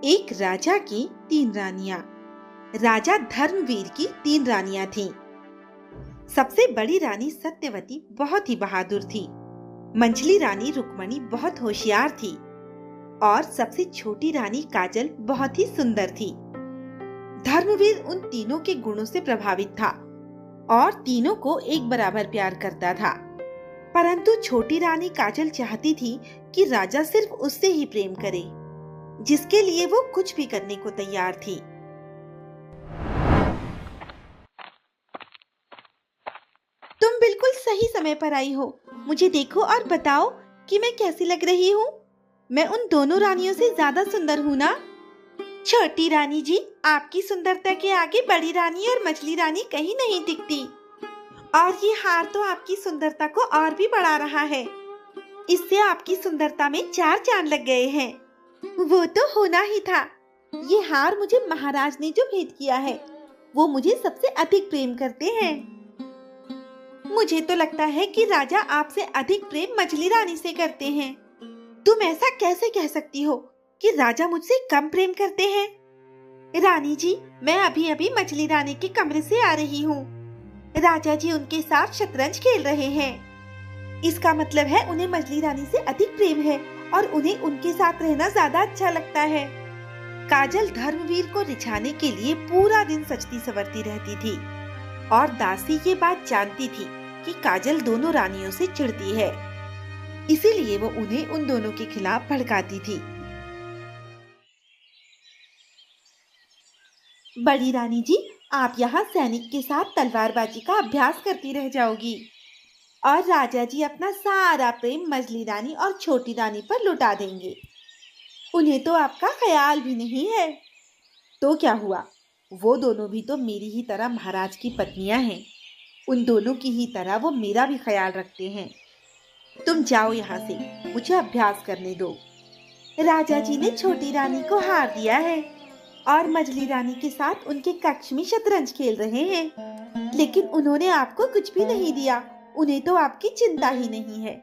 एक राजा की 3 रानियां। राजा धर्मवीर की 3 रानियां थीं। सबसे बड़ी रानी सत्यवती बहुत ही बहादुर थी। मंझली रानी रुक्मणी बहुत होशियार थी और सबसे छोटी रानी काजल बहुत ही सुंदर थी। धर्मवीर उन तीनों के गुणों से प्रभावित था और तीनों को एक बराबर प्यार करता था। परंतु छोटी रानी काजल चाहती थी कि राजा सिर्फ उससे ही प्रेम करे, जिसके लिए वो कुछ भी करने को तैयार थी। तुम बिल्कुल सही समय पर आई हो। मुझे देखो और बताओ कि मैं कैसी लग रही हूँ। मैं उन दोनों रानियों से ज्यादा सुंदर हूँ ना? छोटी रानी जी, आपकी सुंदरता के आगे बड़ी रानी और मछली रानी कहीं नहीं दिखती। और ये हार तो आपकी सुंदरता को और भी बढ़ा रहा है। इससे आपकी सुंदरता में 4 चांद लग गए हैं। वो तो होना ही था। ये हार मुझे महाराज ने जो भेंट किया है, वो मुझे सबसे अधिक प्रेम करते हैं। मुझे तो लगता है कि राजा आपसे अधिक प्रेम मछली रानी से करते हैं। तुम ऐसा कैसे कह सकती हो कि राजा मुझसे कम प्रेम करते हैं? रानी जी, मैं अभी अभी मछली रानी के कमरे से आ रही हूँ। राजा जी उनके साथ शतरंज खेल रहे हैं। इसका मतलब है उन्हें मछली रानी से अधिक प्रेम है और उन्हें उनके साथ रहना ज्यादा अच्छा लगता है। काजल धर्मवीर को रिझाने के लिए पूरा दिन सजती संवरती रहती थी और दासी ये बात जानती थी कि काजल दोनों रानियों से चिढ़ती है, इसीलिए वो उन्हें उन दोनों के खिलाफ भड़काती थी। बड़ी रानी जी, आप यहाँ सैनिक के साथ तलवारबाजी का अभ्यास करती रह जाओगी और राजा जी अपना सारा प्रेम मछली रानी और छोटी रानी पर लुटा देंगे। उन्हें तो आपका ख्याल भी नहीं है। तो क्या हुआ, वो दोनों भी तो मेरी ही तरह महाराज की पत्नियां हैं। उन दोनों की ही तरह वो मेरा भी ख्याल रखते हैं। तुम जाओ यहाँ से, मुझे अभ्यास करने दो। राजा जी ने छोटी रानी को हार दिया है और मछली रानी के साथ उनके कक्ष में शतरंज खेल रहे हैं, लेकिन उन्होंने आपको कुछ भी नहीं दिया। उन्हें तो आपकी चिंता ही नहीं है।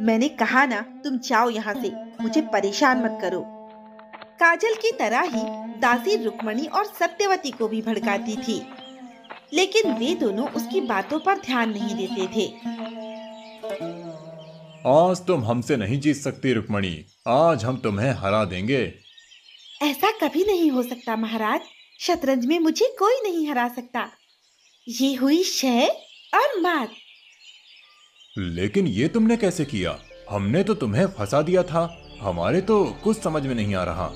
मैंने कहा ना, तुम जाओ यहाँ से, मुझे परेशान मत करो। काजल की तरह ही दासी रुक्मणी और सत्यवती को भी भड़काती थी, लेकिन वे दोनों उसकी बातों पर ध्यान नहीं देते थे। आज तुम हमसे नहीं जीत सकती रुक्मणी, आज हम तुम्हें हरा देंगे। ऐसा कभी नहीं हो सकता महाराज। शतरंज में मुझे कोई नहीं हरा सकता। ये हुई शय और मात। लेकिन ये तुमने कैसे किया? हमने तो तुम्हें फंसा दिया था। हमारे तो कुछ समझ में नहीं आ रहा।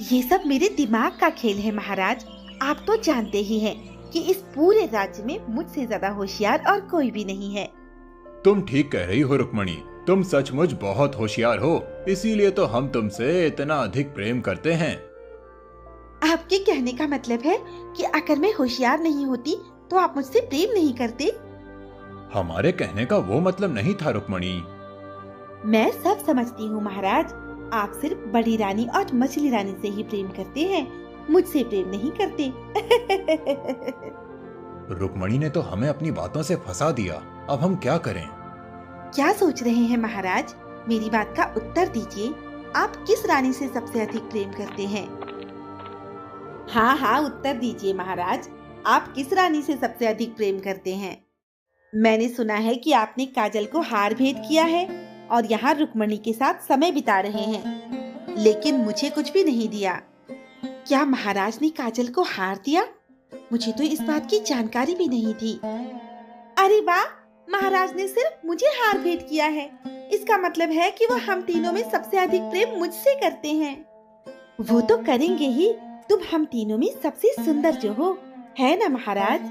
ये सब मेरे दिमाग का खेल है महाराज। आप तो जानते ही हैं कि इस पूरे राज्य में मुझसे ज्यादा होशियार और कोई भी नहीं है। तुम ठीक कह रही हो रुक्मणी, तुम सचमुच बहुत होशियार हो, इसीलिए तो हम तुमसे इतना अधिक प्रेम करते हैं। आपके कहने का मतलब है कि अगर मैं होशियार नहीं होती तो आप मुझसे प्रेम नहीं करते? हमारे कहने का वो मतलब नहीं था रुक्मणी। मैं सब समझती हूँ महाराज। आप सिर्फ बड़ी रानी और मछली रानी से ही प्रेम करते हैं, मुझसे प्रेम नहीं करते। रुक्मणी ने तो हमें अपनी बातों से फंसा दिया। अब हम क्या करें? क्या सोच रहे हैं महाराज? मेरी बात का उत्तर दीजिए। आप किस रानी से सबसे अधिक प्रेम करते हैं? हाँ हाँ, उत्तर दीजिए महाराज। आप किस रानी से सबसे अधिक प्रेम करते हैं? मैंने सुना है कि आपने काजल को हार भेंट किया है और यहाँ रुक्मणी के साथ समय बिता रहे हैं, लेकिन मुझे कुछ भी नहीं दिया। क्या महाराज ने काजल को हार दिया? मुझे तो इस बात की जानकारी भी नहीं थी। अरे वाह, महाराज ने सिर्फ मुझे हार भेंट किया है। इसका मतलब है कि वो हम तीनों में सबसे अधिक प्रेम मुझसे करते हैं। वो तो करेंगे ही। तुम हम तीनों में सबसे सुंदर जो हो, है ना महाराज?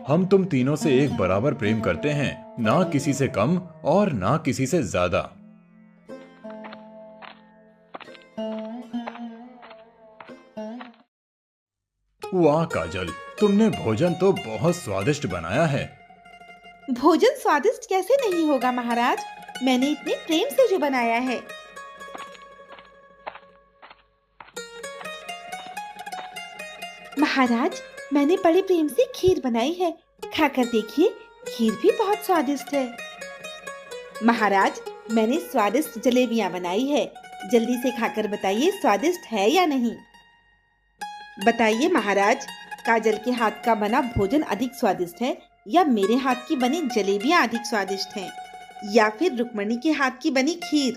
हम तुम तीनों से एक बराबर प्रेम करते हैं, ना किसी से कम और ना किसी से ज्यादा। वाह काजल, तुमने भोजन तो बहुत स्वादिष्ट बनाया है। भोजन स्वादिष्ट कैसे नहीं होगा महाराज? मैंने इतने प्रेम से जो बनाया है। महाराज, मैंने बड़े प्रेम से खीर बनाई है, खाकर देखिए, खीर भी बहुत स्वादिष्ट है। महाराज, मैंने स्वादिष्ट जलेबियां बनाई है, जल्दी से खाकर बताइए स्वादिष्ट है या नहीं। बताइए महाराज, काजल के हाथ का बना भोजन अधिक स्वादिष्ट है या मेरे हाथ की बनी जलेबियां अधिक स्वादिष्ट हैं, या फिर रुक्मणी के हाथ की बनी खीर?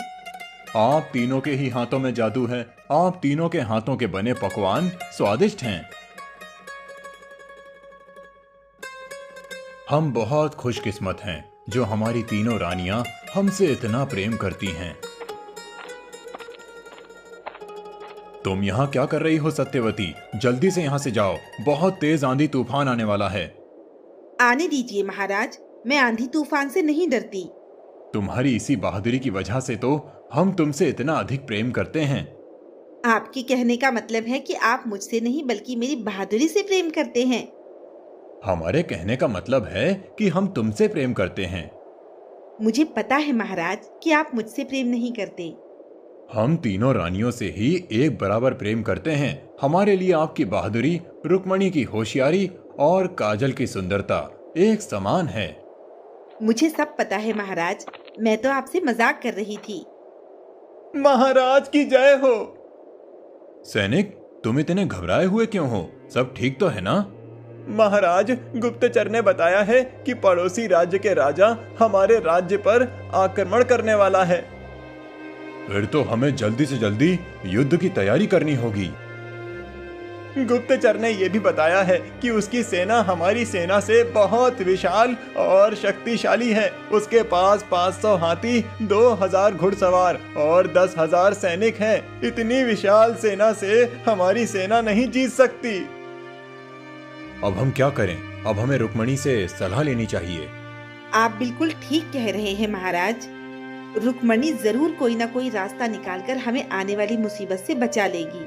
आप तीनों के ही हाथों में जादू है। आप तीनों के हाथों के बने पकवान स्वादिष्ट हैं। हम बहुत खुशकिस्मत हैं जो हमारी तीनों रानियां हमसे इतना प्रेम करती हैं। तुम यहाँ क्या कर रही हो सत्यवती? जल्दी से यहाँ से जाओ, बहुत तेज आंधी तूफान आने वाला है। आने दीजिए महाराज, मैं आंधी तूफान से नहीं डरती। तुम्हारी इसी बहादुरी की वजह से तो हम तुमसे इतना अधिक प्रेम करते हैं। आपके कहने का मतलब है कि आप मुझसे नहीं बल्कि मेरी बहादुरी से प्रेम करते हैं। हमारे कहने का मतलब है कि हम तुमसे प्रेम करते हैं। मुझे पता है महाराज कि आप मुझसे प्रेम नहीं करते। हम तीनों रानियों से ही एक बराबर प्रेम करते हैं। हमारे लिए आपकी बहादुरी, रुक्मणी की होशियारी और काजल की सुंदरता एक समान है। मुझे सब पता है महाराज, मैं तो आपसे मजाक कर रही थी। महाराज की जय हो। सैनिक, तुम इतने घबराए हुए क्यों हो? सब ठीक तो है ना? महाराज, गुप्तचर ने बताया है कि पड़ोसी राज्य के राजा हमारे राज्य पर आक्रमण करने वाला है। फिर तो हमें जल्दी से जल्दी युद्ध की तैयारी करनी होगी। गुप्तचर ने यह भी बताया है कि उसकी सेना हमारी सेना से बहुत विशाल और शक्तिशाली है। उसके पास 500 हाथी, 2000 घुड़सवार और 10,000 सैनिक हैं। इतनी विशाल सेना से हमारी सेना नहीं जीत सकती। अब हम क्या करें? अब हमें रुक्मणी से सलाह लेनी चाहिए। आप बिल्कुल ठीक कह रहे हैं महाराज। रुक्मणी जरूर कोई ना कोई रास्ता निकालकर हमें आने वाली मुसीबत से बचा लेगी।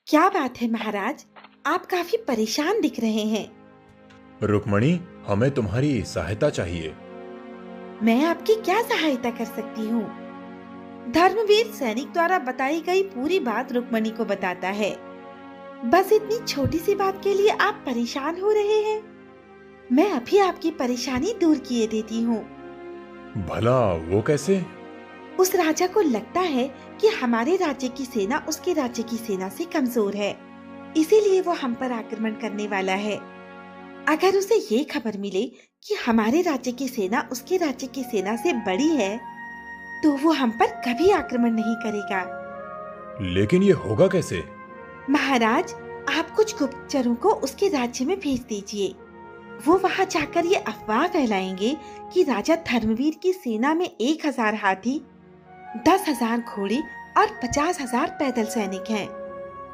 क्या बात है महाराज, आप काफी परेशान दिख रहे हैं। रुक्मणी, हमें तुम्हारी सहायता चाहिए। मैं आपकी क्या सहायता कर सकती हूँ? धर्मवीर सैनिक द्वारा बताई गई पूरी बात रुक्मणी को बताता है। बस इतनी छोटी सी बात के लिए आप परेशान हो रहे हैं। मैं अभी आपकी परेशानी दूर किए देती हूँ। भला वो कैसे? उस राजा को लगता है कि हमारे राज्य की सेना उसके राज्य की सेना से कमजोर है, इसीलिए वो हम पर आक्रमण करने वाला है। अगर उसे ये खबर मिले कि हमारे राज्य की सेना उसके राज्य की सेना से बड़ी है, तो वो हम पर कभी आक्रमण नहीं करेगा। लेकिन ये होगा कैसे? महाराज, आप कुछ गुप्तचरों को उसके राज्य में भेज दीजिए। वो वहाँ जाकर ये अफवाह फैलाएंगे कि राजा धर्मवीर की सेना में 1000 हाथी, 10,000 घोड़े और 50,000 पैदल सैनिक हैं,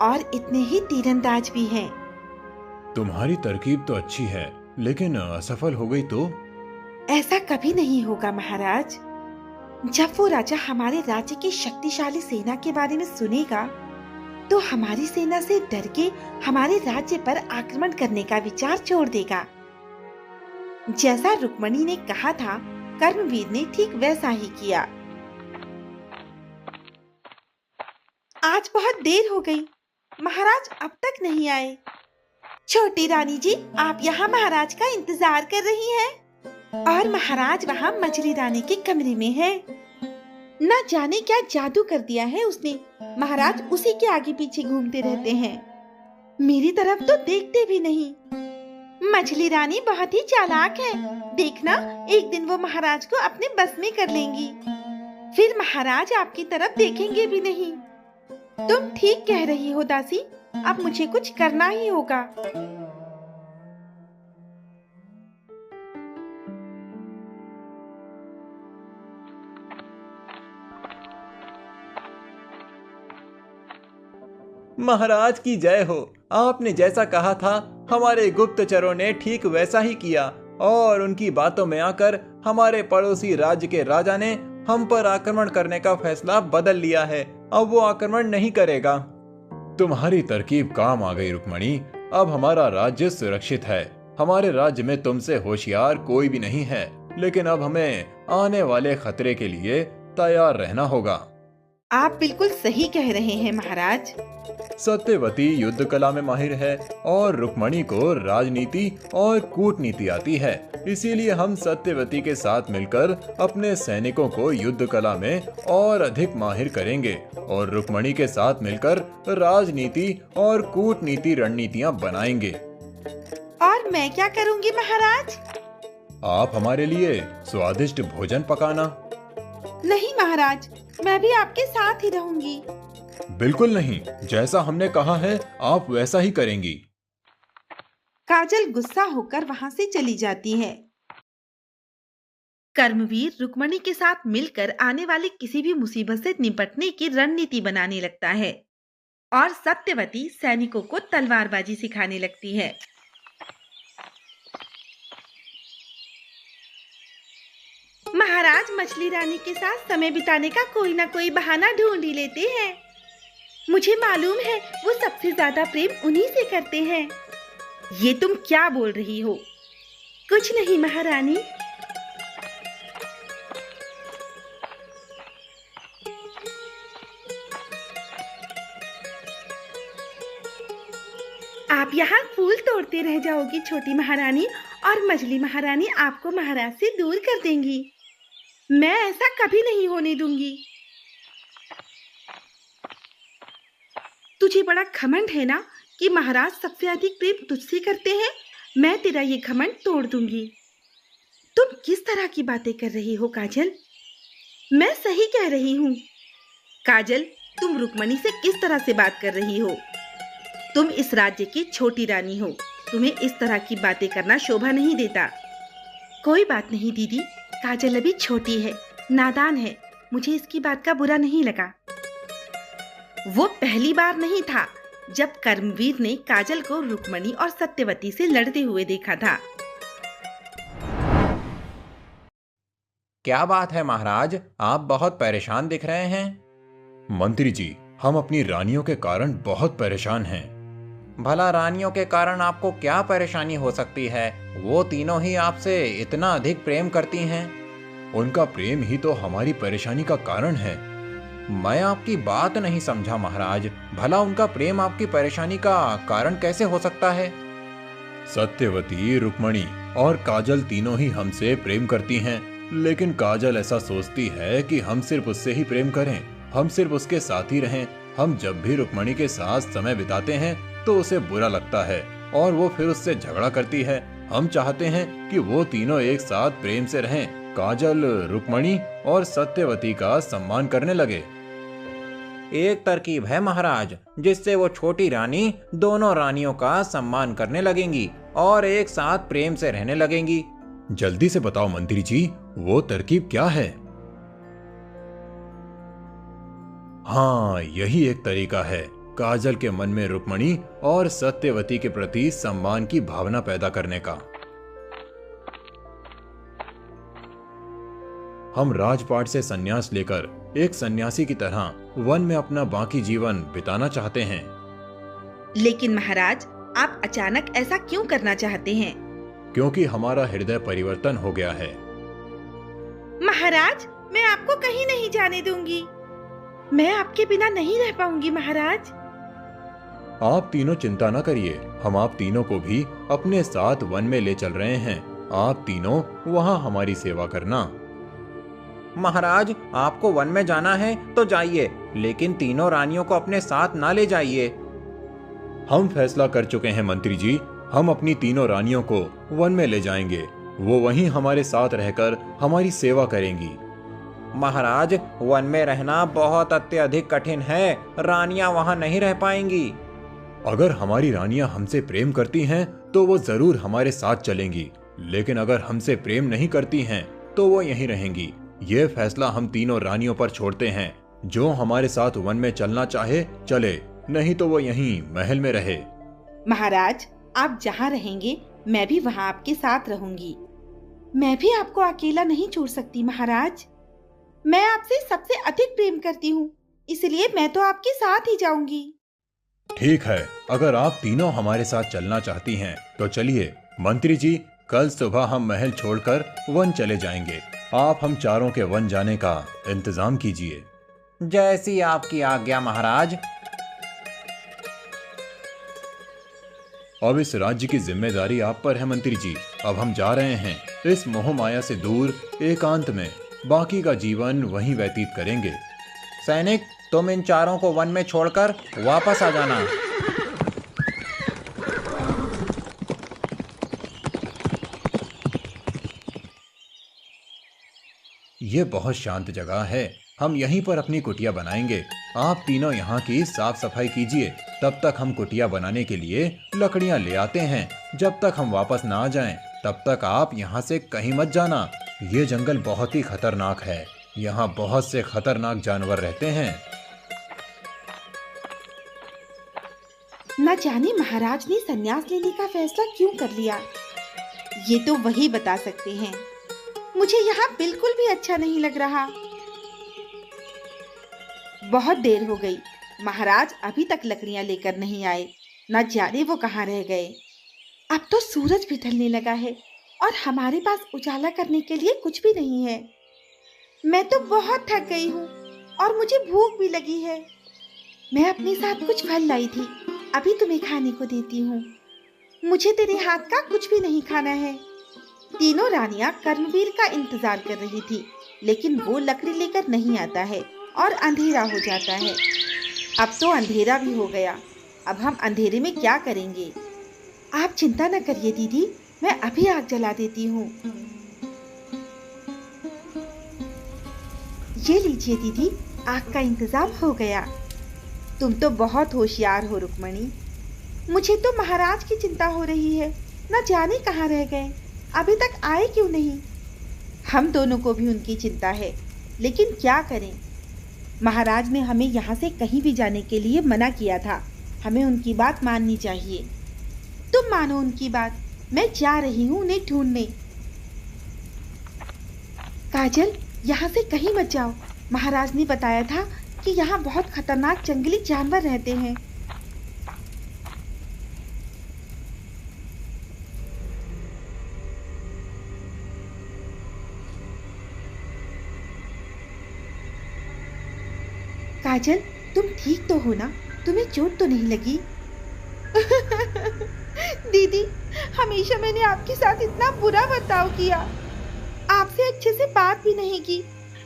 और इतने ही तीरंदाज भी हैं। तुम्हारी तरकीब तो अच्छी है, लेकिन असफल हो गई तो? ऐसा कभी नहीं होगा महाराज। जब वो राजा हमारे राज्य की शक्तिशाली सेना के बारे में सुनेगा, तो हमारी सेना से डर के हमारे राज्य पर आक्रमण करने का विचार छोड़ देगा। जैसा रुक्मणी ने कहा था, कर्मवीर ने ठीक वैसा ही किया। आज बहुत देर हो गई, महाराज अब तक नहीं आए। छोटी रानी जी, आप यहाँ महाराज का इंतजार कर रही हैं, और महाराज वहाँ मछली रानी के कमरे में हैं। न जाने क्या जादू कर दिया है उसने, महाराज उसी के आगे पीछे घूमते रहते हैं, मेरी तरफ तो देखते भी नहीं। मछली रानी बहुत ही चालाक है, देखना एक दिन वो महाराज को अपने बस में कर लेंगी, फिर महाराज आपकी तरफ देखेंगे भी नहीं। तुम ठीक कह रही हो दासी, अब मुझे कुछ करना ही होगा। महाराज की जय हो। आपने जैसा कहा था, हमारे गुप्तचरों ने ठीक वैसा ही किया, और उनकी बातों में आकर हमारे पड़ोसी राज्य के राजा ने हम पर आक्रमण करने का फैसला बदल लिया है। अब वो आक्रमण नहीं करेगा। तुम्हारी तरकीब काम आ गई रुक्मणी। अब हमारा राज्य सुरक्षित है। हमारे राज्य में तुमसे होशियार कोई भी नहीं है, लेकिन अब हमें आने वाले खतरे के लिए तैयार रहना होगा। आप बिल्कुल सही कह रहे हैं महाराज। सत्यवती युद्ध कला में माहिर है और रुक्मणी को राजनीति और कूटनीति आती है। इसीलिए हम सत्यवती के साथ मिलकर अपने सैनिकों को युद्ध कला में और अधिक माहिर करेंगे और रुक्मणी के साथ मिलकर राजनीति और कूटनीति रणनीतियां बनाएंगे। और मैं क्या करूंगी महाराज? आप हमारे लिए स्वादिष्ट भोजन पकाना। नहीं महाराज, मैं भी आपके साथ ही रहूंगी। बिल्कुल नहीं, जैसा हमने कहा है आप वैसा ही करेंगी। काजल गुस्सा होकर वहां से चली जाती है। कर्मवीर रुक्मणी के साथ मिलकर आने वाली किसी भी मुसीबत से निपटने की रणनीति बनाने लगता है और सत्यवती सैनिकों को तलवारबाजी सिखाने लगती है। महाराज मछली रानी के साथ समय बिताने का कोई ना कोई बहाना ढूंढ ही लेते हैं। मुझे मालूम है वो सबसे ज्यादा प्रेम उन्हीं से करते हैं। ये तुम क्या बोल रही हो? कुछ नहीं महारानी। आप यहाँ फूल तोड़ते रह जाओगी छोटी महारानी, और मछली महारानी आपको महाराज से दूर कर देंगी। मैं ऐसा कभी नहीं होने दूंगी। तुझे बड़ा घमंड है ना कि महाराज सबसे अधिक प्रेम तुझसे करते हैं। मैं तेरा ये घमंड तोड़ दूंगी। तुम किस तरह की बातें कर रही हो काजल? मैं सही कह रही हूँ। काजल, तुम रुक्मणी से किस तरह से बात कर रही हो? तुम इस राज्य की छोटी रानी हो। तुम्हें इस तरह की बातें करना शोभा नहीं देता। कोई बात नहीं दीदी, काजल अभी छोटी है, नादान है। मुझे इसकी बात का बुरा नहीं लगा। वो पहली बार नहीं था जब कर्मवीर ने काजल को रुक्मणी और सत्यवती से लड़ते हुए देखा था। क्या बात है महाराज, आप बहुत परेशान दिख रहे हैं। मंत्री जी, हम अपनी रानियों के कारण बहुत परेशान हैं। भला रानियों के कारण आपको क्या परेशानी हो सकती है? वो तीनों ही आपसे इतना अधिक प्रेम करती हैं। उनका प्रेम ही तो हमारी परेशानी का कारण है। मैं आपकी बात नहीं समझा महाराज। भला उनका प्रेम आपकी परेशानी का कारण कैसे हो सकता है? सत्यवती, रुक्मणी और काजल तीनों ही हमसे प्रेम करती हैं, लेकिन काजल ऐसा सोचती है कि हम सिर्फ उससे ही प्रेम करें, हम सिर्फ उसके साथ ही रहें। हम जब भी रुक्मणी के साथ समय बिताते हैं तो उसे बुरा लगता है और वो फिर उससे झगड़ा करती है। हम चाहते हैं कि वो तीनों एक साथ प्रेम से रहें। काजल रुक्मणी और सत्यवती का सम्मान करने लगे। एक तरकीब है महाराज, जिससे वो छोटी रानी दोनों रानियों का सम्मान करने लगेंगी और एक साथ प्रेम से रहने लगेंगी। जल्दी से बताओ मंत्री जी, वो तरकीब क्या है? हाँ, यही एक तरीका है काजल के मन में रुक्मणी और सत्यवती के प्रति सम्मान की भावना पैदा करने का। हम राजपाट से संन्यास लेकर एक सन्यासी की तरह वन में अपना बाकी जीवन बिताना चाहते हैं। लेकिन महाराज, आप अचानक ऐसा क्यों करना चाहते हैं? क्योंकि हमारा हृदय परिवर्तन हो गया है। महाराज, मैं आपको कहीं नहीं जाने दूंगी। मैं आपके बिना नहीं रह पाऊंगी महाराज। आप तीनों चिंता न करिए, हम आप तीनों को भी अपने साथ वन में ले चल रहे हैं। आप तीनों वहाँ हमारी सेवा करना। महाराज, आपको वन में जाना है तो जाइए, लेकिन तीनों रानियों को अपने साथ ना ले जाइए। हम फैसला कर चुके हैं मंत्री जी, हम अपनी तीनों रानियों को वन में ले जाएंगे। वो वहीं हमारे साथ रहकर हमारी सेवा करेंगी। महाराज, वन में रहना बहुत अत्यधिक कठिन है। रानियां वहां नहीं रह पाएंगी। अगर हमारी रानियां हमसे प्रेम करती हैं तो वो जरूर हमारे साथ चलेंगी, लेकिन अगर हमसे प्रेम नहीं करती हैं तो वो यहीं रहेंगी। ये फैसला हम तीनों रानियों पर छोड़ते हैं। जो हमारे साथ वन में चलना चाहे चले, नहीं तो वो यहीं महल में रहे। महाराज, आप जहाँ रहेंगे मैं भी वहाँ आपके साथ रहूंगी। मैं भी आपको अकेला नहीं छोड़ सकती महाराज। मैं आपसे सबसे अधिक प्रेम करती हूँ, इसलिए मैं तो आपके साथ ही जाऊंगी। ठीक है, अगर आप तीनों हमारे साथ चलना चाहती हैं तो चलिए। मंत्री जी, कल सुबह हम महल छोड़कर वन चले जाएंगे। आप हम चारों के वन जाने का इंतजाम कीजिए। जैसी आपकी आज्ञा महाराज। अब इस राज्य की जिम्मेदारी आप पर है मंत्री जी। अब हम जा रहे हैं इस मोह माया से दूर एकांत में, बाकी का जीवन वहीं व्यतीत करेंगे। सैनिक, तुम इन चारों को वन में छोड़कर वापस आ जाना। ये बहुत शांत जगह है, हम यहीं पर अपनी कुटिया बनाएंगे। आप तीनों यहाँ की साफ सफाई कीजिए, तब तक हम कुटिया बनाने के लिए लकड़ियाँ ले आते हैं। जब तक हम वापस ना आ जाएं, तब तक आप यहाँ से कहीं मत जाना। ये जंगल बहुत ही खतरनाक है, यहाँ बहुत से खतरनाक जानवर रहते हैं। न जाने महाराज ने संन्यास लेने का फैसला क्यों कर लिया, ये तो वही बता सकते हैं। मुझे यहाँ बिल्कुल भी अच्छा नहीं लग रहा। बहुत देर हो गई, महाराज अभी तक लकड़ियां लेकर नहीं आए। न जाने वो कहाँ रह गए। अब तो सूरज भी ढलने लगा है और हमारे पास उजाला करने के लिए कुछ भी नहीं है। मैं तो बहुत थक गई हूँ और मुझे भूख भी लगी है। मैं अपने साथ कुछ फल लाई थी, अभी तुम्हें खाने को देती हूँ। मुझे तेरे हाथ का कुछ भी नहीं खाना है। तीनों रानियां कर्मवीर का इंतजार कर रही थी, लेकिन वो लकड़ी लेकर नहीं आता है और अंधेरा हो जाता है। अब तो अंधेरा भी हो गया, अब हम अंधेरे में क्या करेंगे? आप चिंता न करिए दीदी, मैं अभी आग जला देती हूँ। ये लीजिए दीदी, आग का इंतजाम हो गया। तुम तो बहुत होशियार हो रुक्मणी। मुझे तो महाराज की चिंता हो रही है, न जाने कहाँ रह गए, अभी तक आए क्यों नहीं। हम दोनों को भी उनकी चिंता है, लेकिन क्या करें। महाराज ने हमें यहाँ से कहीं भी जाने के लिए मना किया था, हमें उनकी बात माननी चाहिए। तुम मानो उनकी बात, मैं जा रही हूँ उन्हें ढूंढने। काजल, यहाँ से कहीं मत जाओ, महाराज ने बताया था कि यहाँ बहुत खतरनाक जंगली जानवर रहते हैं। काजल, तुम ठीक तो हो ना? तुम्हें चोट तो नहीं लगी? दीदी, हमेशा मैंने आपके साथ इतना बुरा बर्ताव किया, आपसे अच्छे से बात भी नहीं की,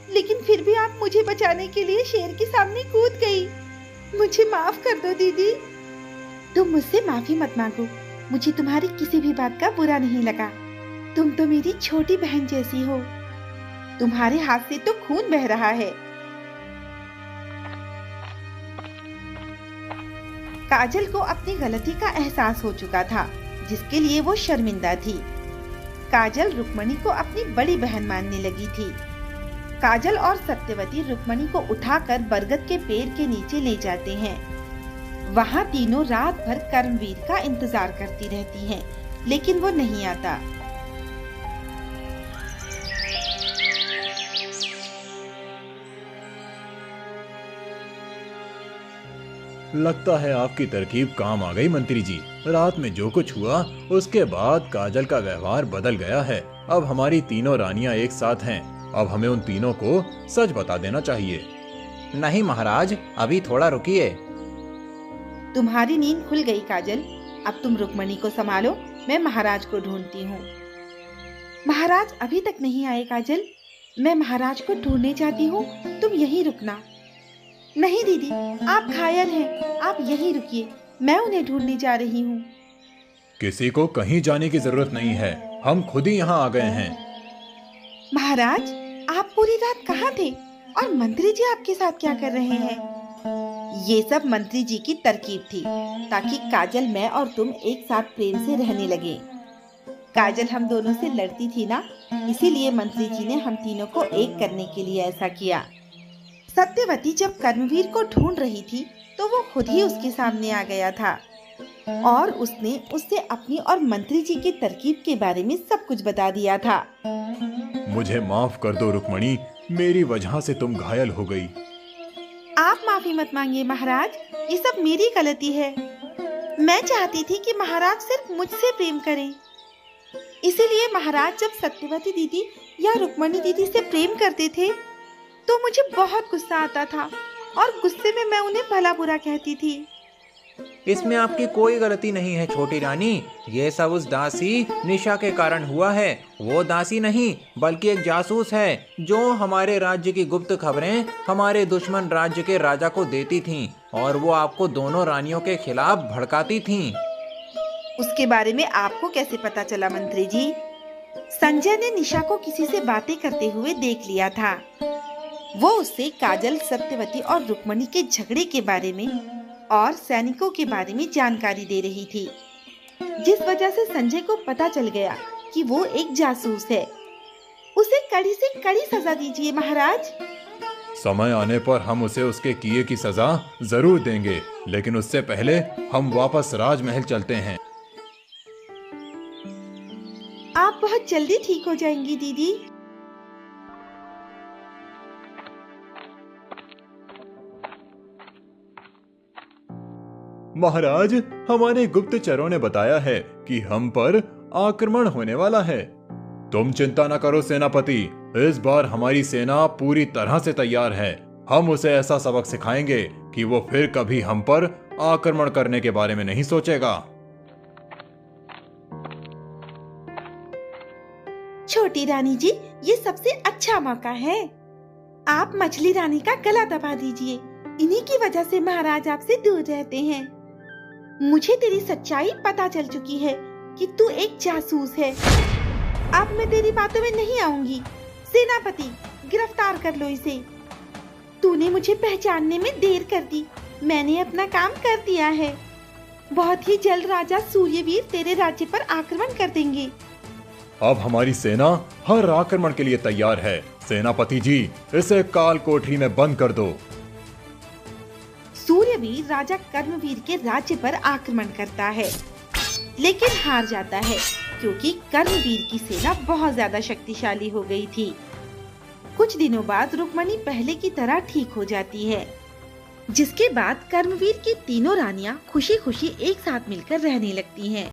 लेकिन फिर भी आप मुझे बचाने के लिए शेर के सामने कूद गई। मुझे माफ कर दो दीदी। तुम मुझसे माफी मत मांगो, मुझे तुम्हारी किसी भी बात का बुरा नहीं लगा। तुम तो मेरी छोटी बहन जैसी हो। तुम्हारे हाथ से तो खून बह रहा है। काजल को अपनी गलती का एहसास हो चुका था, जिसके लिए वो शर्मिंदा थी। काजल रुक्मणी को अपनी बड़ी बहन मानने लगी थी। काजल और सत्यवती रुक्मणी को उठाकर बरगद के पेड़ के नीचे ले जाते हैं। वहाँ तीनों रात भर कर्मवीर का इंतजार करती रहती हैं, लेकिन वो नहीं आता। लगता है आपकी तरकीब काम आ गई मंत्री जी। रात में जो कुछ हुआ उसके बाद काजल का व्यवहार बदल गया है। अब हमारी तीनों रानियां एक साथ हैं। अब हमें उन तीनों को सच बता देना चाहिए। नहीं महाराज, अभी थोड़ा रुकिए। तुम्हारी नींद खुल गई काजल, अब तुम रुक्मणी को संभालो, मैं महाराज को ढूंढती हूँ। महाराज अभी तक नहीं आए काजल, मैं महाराज को ढूंढने जाती हूँ, तुम यहीं रुकना। नहीं दीदी, आप घायल हैं, आप यहीं रुकिए, मैं उन्हें ढूंढने जा रही हूँ। किसी को कहीं जाने की जरूरत नहीं है, हम खुद ही यहाँ आ गए हैं। महाराज, आप पूरी रात कहाँ थे और मंत्री जी आपके साथ क्या कर रहे हैं? ये सब मंत्री जी की तरकीब थी, ताकि काजल, मैं और तुम एक साथ प्रेम से रहने लगे। काजल हम दोनों से लड़ती थी ना, इसीलिए मंत्री जी ने हम तीनों को एक करने के लिए ऐसा किया। सत्यवती जब कर्मवीर को ढूंढ रही थी, तो वो खुद ही उसके सामने आ गया था और उसने उससे अपनी और मंत्री जी की तरकीब के बारे में सब कुछ बता दिया था। मुझे माफ कर दो रुक्मणी, मेरी वजह से तुम घायल हो गई। आप माफी मत मांगिए महाराज, ये सब मेरी गलती है। मैं चाहती थी कि महाराज सिर्फ मुझसे प्रेम करें, इसीलिए महाराज जब सत्यवती दीदी या रुक्मणी दीदी से प्रेम करते थे तो मुझे बहुत गुस्सा आता था और गुस्से में मैं उन्हें भला बुरा कहती थी। इसमें आपकी कोई गलती नहीं है छोटी रानी। ये सब उस दासी निशा के कारण हुआ है। वो दासी नहीं बल्कि एक जासूस है जो हमारे राज्य की गुप्त खबरें हमारे दुश्मन राज्य के राजा को देती थीं और वो आपको दोनों रानियों के खिलाफ भड़काती थीं। उसके बारे में आपको कैसे पता चला मंत्री जी? संजय ने निशा को किसी से बातें करते हुए देख लिया था। वो उससे काजल, सत्यवती और रुक्मणी के झगड़े के बारे में और सैनिकों के बारे में जानकारी दे रही थी, जिस वजह से संजय को पता चल गया कि वो एक जासूस है। उसे कड़ी से कड़ी सजा दीजिए महाराज। समय आने पर हम उसे उसके किए की सजा जरूर देंगे, लेकिन उससे पहले हम वापस राजमहल चलते हैं। आप बहुत जल्दी ठीक हो जाएंगी दीदी। महाराज, हमारे गुप्तचरों ने बताया है कि हम पर आक्रमण होने वाला है। तुम चिंता न करो सेनापति, इस बार हमारी सेना पूरी तरह से तैयार है। हम उसे ऐसा सबक सिखाएंगे कि वो फिर कभी हम पर आक्रमण करने के बारे में नहीं सोचेगा। छोटी रानी जी, ये सबसे अच्छा मौका है। आप मछली रानी का गला दबा दीजिए। इन्हीं की वजह से महाराज आपसे दूर रहते हैं। मुझे तेरी सच्चाई पता चल चुकी है कि तू एक जासूस है। अब मैं तेरी बातों में नहीं आऊंगी। सेनापति, गिरफ्तार कर लो इसे। तूने मुझे पहचानने में देर कर दी। मैंने अपना काम कर दिया है। बहुत ही जल्द राजा सूर्यवीर तेरे राज्य पर आक्रमण कर देंगे। अब हमारी सेना हर आक्रमण के लिए तैयार है। सेनापति जी, इसे काल कोठरी में बंद कर दो। सूर्यवीर राजा कर्मवीर के राज्य पर आक्रमण करता है, लेकिन हार जाता है क्योंकि कर्मवीर की सेना बहुत ज्यादा शक्तिशाली हो गई थी। कुछ दिनों बाद रुक्मणी पहले की तरह ठीक हो जाती है, जिसके बाद कर्मवीर की तीनों रानियां खुशी खुशी एक साथ मिलकर रहने लगती हैं।